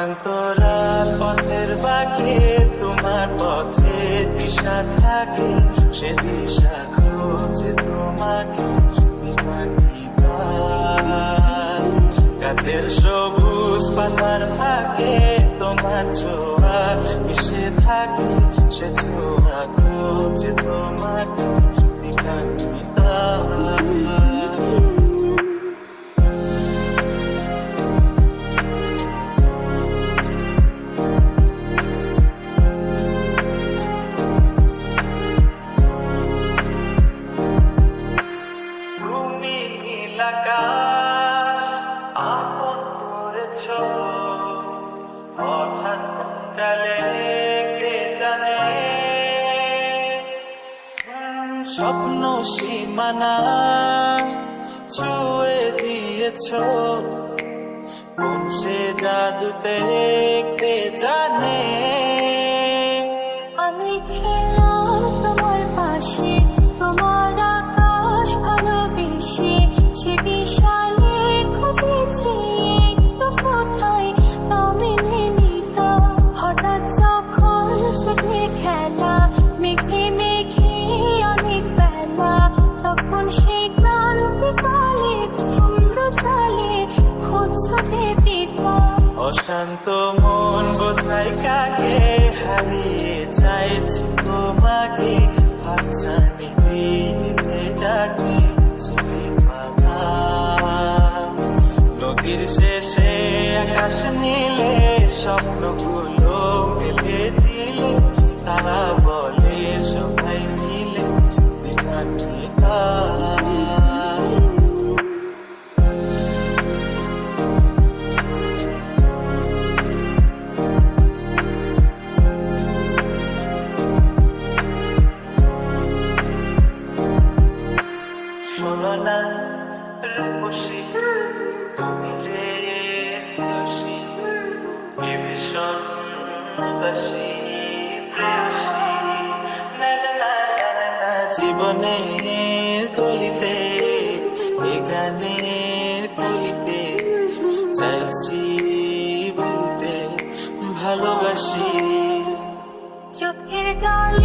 সমান্তরাল পথের বাঁকে তোমার পথে দিশা থাকে, সে দিশা খুঁজে তোমাকে গাছের সবুজ পাতার ফাঁকে তোমার ছোঁয়া মিশে থাকে, সে ছোঁয়া খুঁজে তোমাকে আকাশ আপন করেছ হঠাৎ কালে কে জানে, স্বপ্ন সীমানা ছুঁয়ে দিয়েছ কোন সে জাদুতে কে জানে। আমি ছিলাম তোমার পাশে, তোমার আকাশ ভালোবেসে, সে বিশালে খুঁজেছি একটু কোথায় তুমি নিত। হঠাৎ যখন চোখে খেলা মেঘে মেঘে অনেক বেলা, তখন সেই ক্রান্তি কালে চন্দ্র চালে খুঁজছো যে পিতা। অশান্ত মন বোঝাই কাকে হারিয়ে চাইছি তোমাকে, হাতছানি দিয়ে ডাকে নদীর শেষে আকাশ নীলে স্বপ্নগুলো মেলে দিলে, তারা বলে সবাই মিলে দিবান্বিতা। শোনো না রূপসী, তুমি যে শ্রেয়সী, এ ভীষণ উদাসী প্রেয়সী, জীবনের কলিতে এ গানের কলিতে চাইছি বলতে ভালোবাসি। চোখের জলে